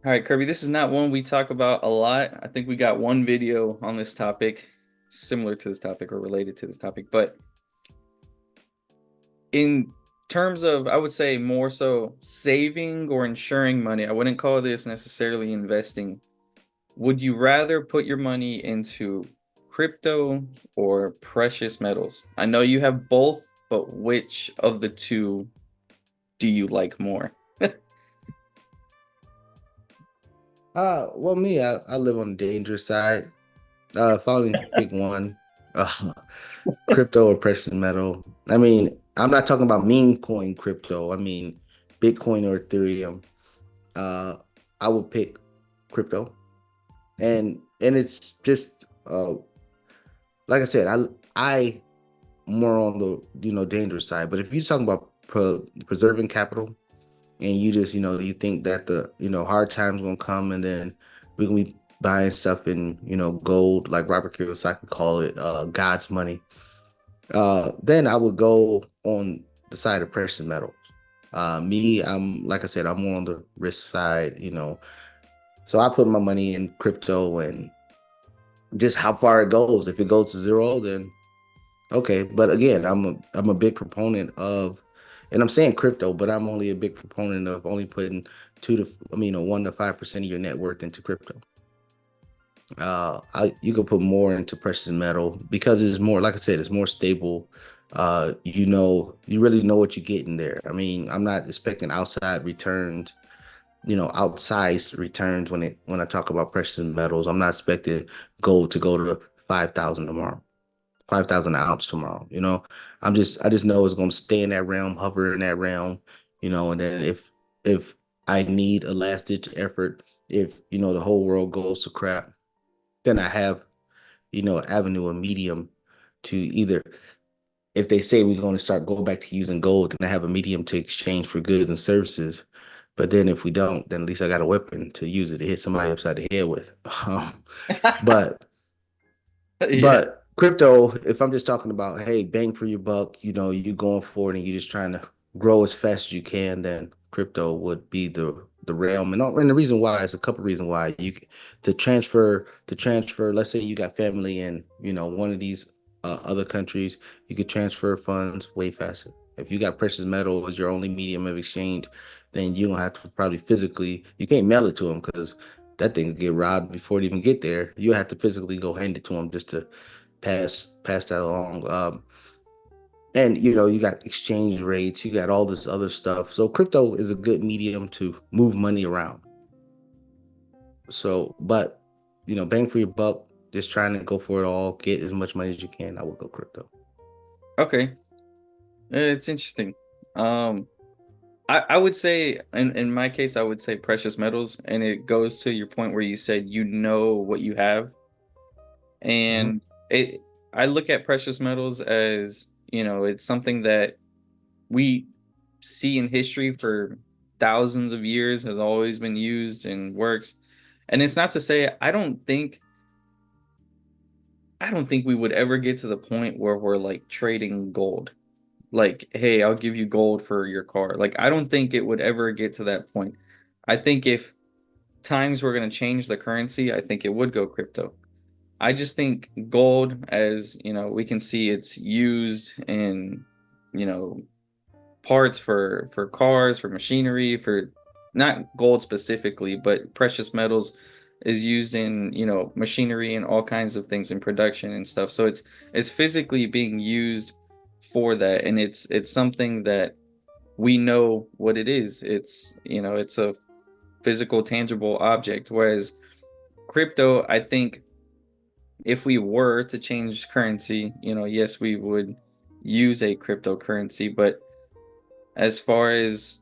All right, Kirby, this is not one we talk about a lot. I think we got one video on this topic, similar to this topic or related to this topic. But in terms of, I would say more so saving or insuring money, I wouldn't call this necessarily investing. Would you rather put your money into crypto or precious metals? I know you have both, but which of the two do you like more? Well, me, I live on the dangerous side. If I only pick one, uh, crypto or precious metal. I mean, I'm not talking about meme coin crypto. I mean, Bitcoin or Ethereum. Uh, I would pick crypto, and it's just like I said, I more on the dangerous side. But if you're talking about preserving capital, and you just you think that the hard times gonna come, and then we're gonna be buying stuff in gold, like Robert Kiyosaki call it, God's money. Then I would go on the side of precious metals. Me, I'm like I said, I'm more on the risk side. So I put my money in crypto, and just how far it goes. If it goes to zero, then okay. But again, I'm a big proponent of, and I'm saying crypto, but I'm only a big proponent of only putting 1 to 5% of your net worth into crypto. You could put more into precious metal because it's more, like I said, it's more stable. You really know what you're getting there. I mean, I'm not expecting outsized returns when I talk about precious metals. I'm not expecting gold to go to 5,000 tomorrow. 5,000 an ounce tomorrow. I just know it's going to stay in that realm, hover in that realm. And then if I need a last ditch effort, if the whole world goes to crap, then I have avenue, a medium to either, if they say we're going to go back to using gold, then I have a medium to exchange for goods and services. But then if we don't, then at least I got a weapon to use it to hit somebody upside the head with. But Yeah. But crypto, if I'm just talking about, hey, bang for your buck, you going for it and you're just trying to grow as fast as you can, then crypto would be the realm. And the reason why is a couple reasons why to transfer. Let's say you got family in one of these other countries, you could transfer funds way faster. If you got precious metal as your only medium of exchange, then you don't have to probably physically. You can't mail it to them because that thing could get robbed before it even get there. You have to physically go hand it to them just to pass that along. And you got exchange rates, you got all this other stuff. So crypto is a good medium to move money around. So, but bang for your buck, just trying to go for it all, get as much money as you can. I would go crypto. Okay. It's interesting. Um, I would say in my case, I would say precious metals, and it goes to your point where you said you know what you have. Hmm. And it I look at precious metals as, it's something that we see in history for thousands of years, has always been used and works. And it's not to say I don't think we would ever get to the point where we're like trading gold. Like, hey, I'll give you gold for your car. Like, I don't think it would ever get to that point. I think if times were going to change the currency, I think it would go crypto. I just think gold, as we can see it's used in, you know, parts for cars, for machinery, for not gold specifically, but precious metals is used in, machinery and all kinds of things in production and stuff. So it's physically being used for that, and it's something that we know what it is. It's a physical tangible object, whereas crypto, I think if we were to change currency, yes, we would use a cryptocurrency, but as far as,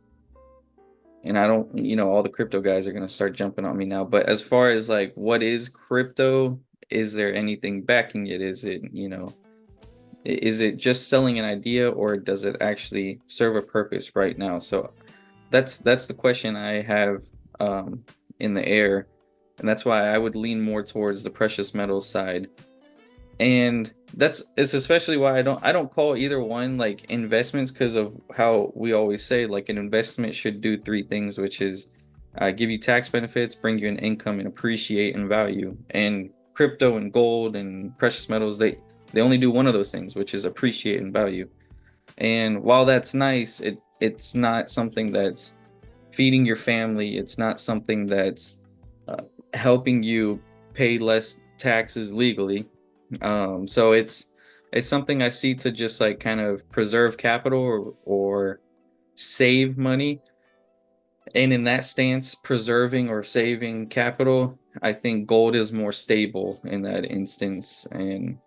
and I don't, all the crypto guys are going to start jumping on me now, but as far as like what is crypto, is there anything backing it? Is it just selling an idea, or does it actually serve a purpose right now? So that's the question I have in the air, and that's why I would lean more towards the precious metals side. And it's especially why I don't call either one like investments, because of how we always say like an investment should do three things, which is give you tax benefits, bring you an income, and appreciate in value. And crypto and gold and precious metals, they only do one of those things, which is appreciate in value. And while that's nice, it's not something that's feeding your family. It's not something that's uh, helping you pay less taxes legally. So it's something I see to just like kind of preserve capital or save money. And in that stance, preserving or saving capital, I think gold is more stable in that instance. And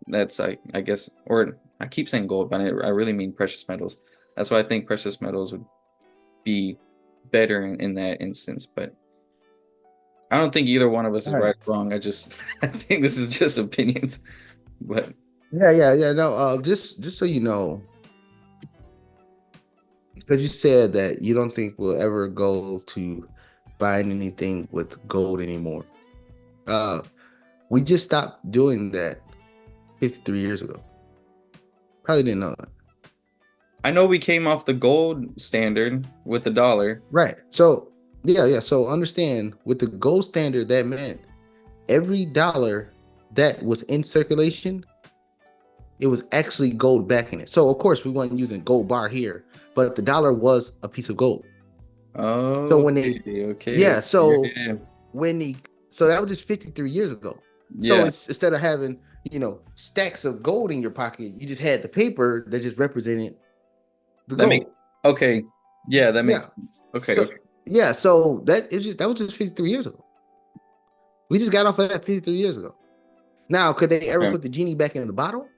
that's I guess, or I keep saying gold, but I really mean precious metals. That's why I think precious metals would be better in that instance. But I don't think either one of us All is right right. or wrong. I just I think this is just opinions. But Yeah. No, just so you know, because you said that you don't think we'll ever go to buying anything with gold anymore. Uh, we just stopped doing that 53 years ago. Probably didn't know that. I know we came off the gold standard with the dollar. Right. So, yeah. So understand with the gold standard, that meant every dollar that was in circulation, it was actually gold backing it. So, of course, we weren't using gold bar here, but the dollar was a piece of gold. So when they, Okay. yeah, so Yeah. when the, so that was just 53 years ago. So Yeah. it's instead of having, stacks of gold in your pocket, you just had the paper that just represented the That makes gold. okay. Yeah, that makes Yeah. sense. Okay, So okay. yeah, so that was just 53 years ago. We just got off of that 53 years ago. Now, could they ever Okay. put the genie back in the bottle?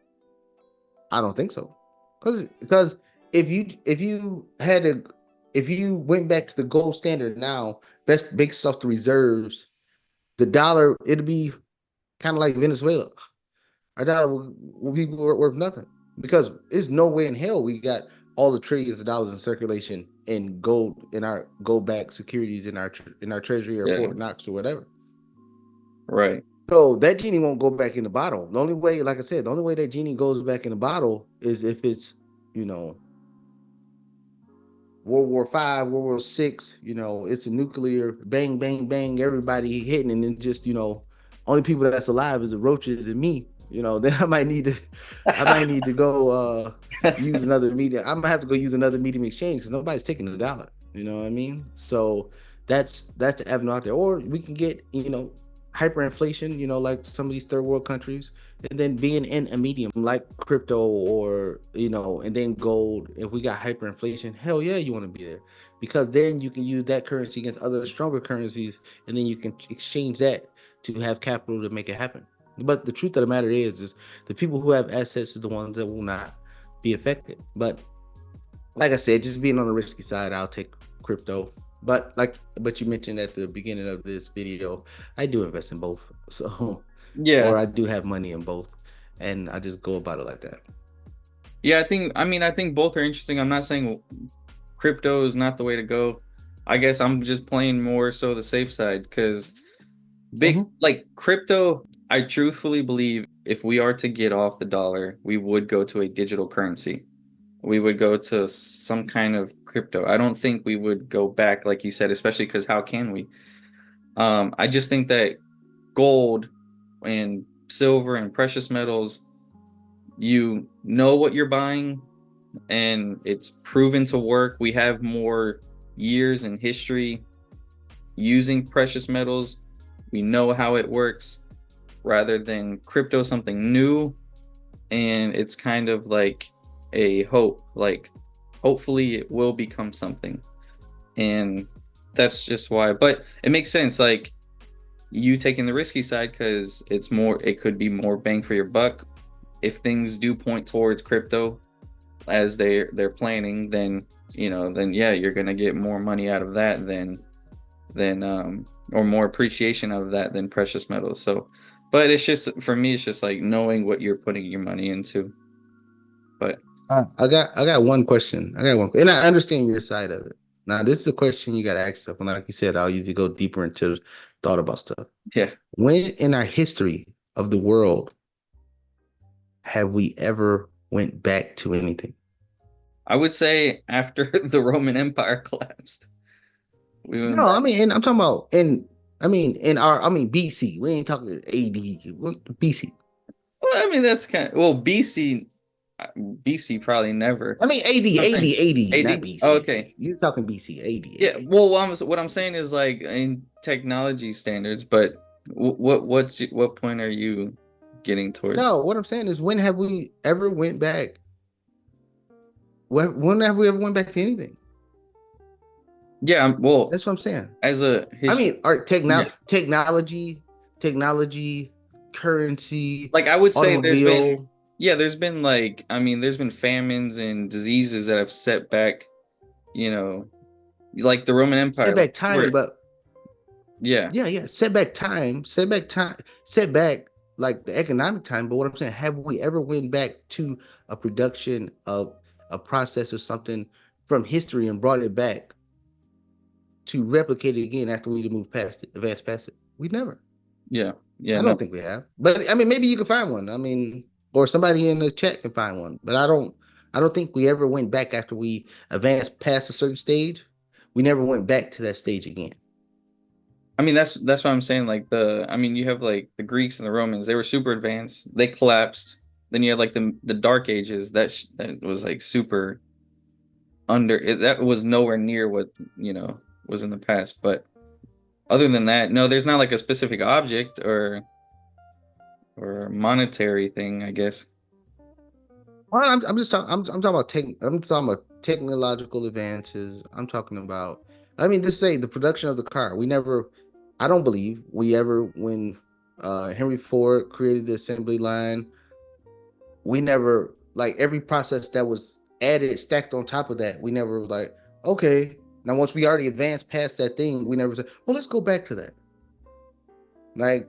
I don't think so. Because if you had to if you went back to the gold standard now, best based off the reserves, the dollar it'd be kind of like Venezuela. Our dollar will be worth nothing because there's no way in hell we got all the trillions of dollars in circulation in gold in our gold backed securities in our treasury or Yeah. Fort Knox or whatever. Right. So that genie won't go back in the bottle. The only way, like I said, the only way that genie goes back in the bottle is if it's, you know, World War V, World War VI, it's a nuclear bang, bang, bang, everybody hitting, and then just, only people that's alive is the roaches and me. Then I might need to go use another medium. I'm gonna have to go use another medium exchange because nobody's taking the dollar. You know what I mean? So that's the avenue out there. Or we can get, hyperinflation, like some of these third world countries, and then being in a medium like crypto or and then gold. If we got hyperinflation, hell yeah, you want to be there because then you can use that currency against other stronger currencies, and then you can exchange that to have capital to make it happen. But the truth of the matter is the people who have assets are the ones that will not be affected. But like I said, just being on the risky side, I'll take crypto. But you mentioned at the beginning of this video, I do invest in both. So, or Yeah. I do have money in both, and I just go about it like that. Yeah, I think both are interesting. I'm not saying crypto is not the way to go. I guess I'm just playing more so the safe side because big Hmm. like crypto, I truthfully believe if we are to get off the dollar, we would go to a digital currency. We would go to some kind of crypto. I don't think we would go back, like you said, especially because how can we? I just think that gold and silver and precious metals, you know what you're buying and it's proven to work. We have more years in history using precious metals. We know how it works rather than crypto, something new. And it's kind of like a hope, like hopefully it will become something. And that's just why, but it makes sense. Like you taking the risky side because it could be more bang for your buck. If things do point towards crypto as they're planning, then then yeah, you're gonna get more money out of that than or more appreciation out of that than precious metals. So, but it's just for me, it's just like knowing what you're putting your money into. But I got one question. I got one, and I understand your side of it. Now, this is a question you got to ask yourself, and like you said, I'll usually go deeper into thought about stuff. yeah, When in our history of the world have we ever went back to anything? I would say after the Roman Empire collapsed, We went No, I back. mean, and I'm talking about in, I mean, in our, I mean, BC. We ain't talking AD. BC. Well, I mean that's kind of well BC probably never. I mean, AD, I'm saying 80, 80, not 80. Oh, BC. okay. You're talking BC, 80, Yeah. 80. Well, what I'm saying is like in technology standards, but what point are you getting towards? No, what I'm saying is, when have we ever went back? When have we ever went back to anything? Yeah. Well, That's what I'm saying. as a I history. mean, our Yeah. technology, currency, Like I would say automobile, there's been like, I mean, there's been famines and diseases that have set back, you know, like the Roman Empire, like setback time, where, but yeah, yeah, yeah, setback time, setback like the economic time. But what I'm saying, have we ever went back to a production of a process or something from history and brought it back to replicate it again after we move past it, advance past it? We never. yeah, yeah, I no. don't think we have. But I mean, maybe you can find one. I mean, or somebody in the chat can find one. But I don't. I don't think we ever went back after we advanced past a certain stage. We never went back to that stage again. I mean, that's what I'm saying. Like I mean, you have like the Greeks and the Romans, they were super advanced. They collapsed. Then you had like the Dark Ages that was like super that was nowhere near what, was in the past. But other than that, no, there's not like a specific object or a monetary thing, I guess. Well, I'm just talking. I'm talking about I'm talking about technological advances. I'm talking about. I mean, just say the production of the car. We never. I don't believe we ever when Henry Ford created the assembly line. We never like every process that was added, stacked on top of that. We never was like, okay, now once we already advanced past that thing, we never said, well, let's go back to that. Like,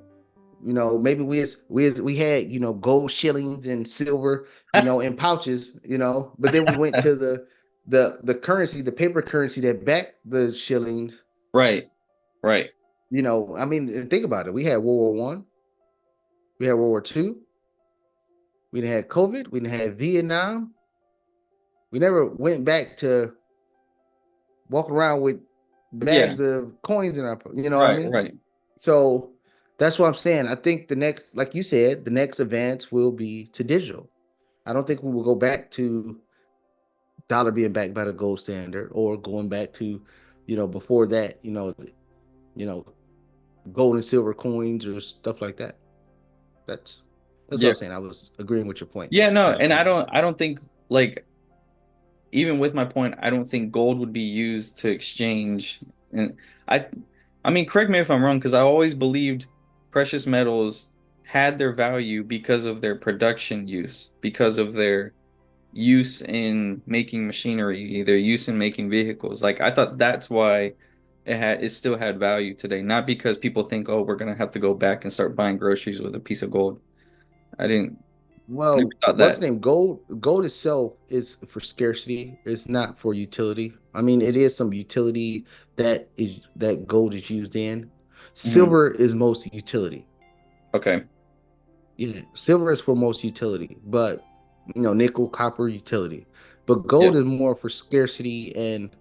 maybe we had, gold shillings and silver, in pouches, but then we went to the currency, the paper currency that backed the shillings. Right, right. I mean, think about it. We had World War I, we had World War II, we didn't have COVID, we didn't have Vietnam. We never went back to walking around with Yeah, bags of coins in our, you know what I right, mean? right. So that's what I'm saying. I think the next, like you said, the next advance will be to digital. I don't think we will go back to dollar being backed by the gold standard or going back to, before that, you know, gold and silver coins or stuff like that. That's that's what Yeah. I'm saying. I was agreeing with your point. I Yeah, was just no, kind of and proving it. I don't think like even with my point, I don't think gold would be used to exchange. And I, I mean, correct me if I'm wrong, because I always believed precious metals had their value because of their production use, because of their use in making machinery, their use in making vehicles. Like I thought that's why it still had value today, not because people think, oh, we're gonna have to go back and start buying groceries with a piece of gold. I didn't I never Well, thought what's that. the name? Gold itself is for scarcity. It's not for utility. I mean, it is some utility that gold is used in. Hmm. Silver is most utility. Okay. Yeah, silver is for most utility, but nickel, copper, utility. But Yeah. gold is more for scarcity and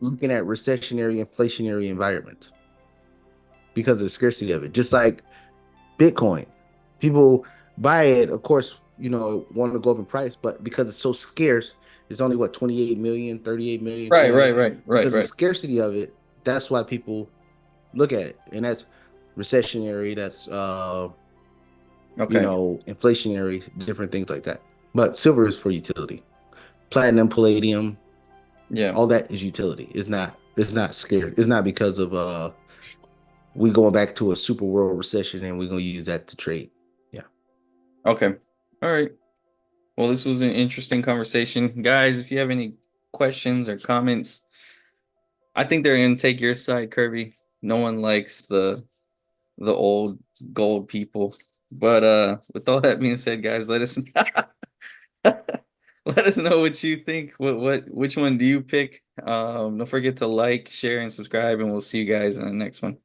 looking at recessionary, inflationary environments because of the scarcity of it. Just like Bitcoin. People buy it, of course, want to go up in price, but because it's so scarce, it's only what 28 million, 38 million Right, coins. right, right, right, Because of the right. scarcity of it, that's why people look at it. And that's recessionary, that's Okay. inflationary, different things like that. But silver is for utility. Platinum, palladium, Yeah. all that is utility. It's not scared. It's not because of we going back to a super world recession and we're gonna use that to trade. Yeah. Okay. All right. Well, this was an interesting conversation. Guys, if you have any questions or comments, I think they're gonna take your side, Kirby. No one likes the old gold people. But with all that being said, guys, let us let us know what you think. Which one do you pick? Don't forget to like, share, and subscribe, and we'll see you guys in the next one.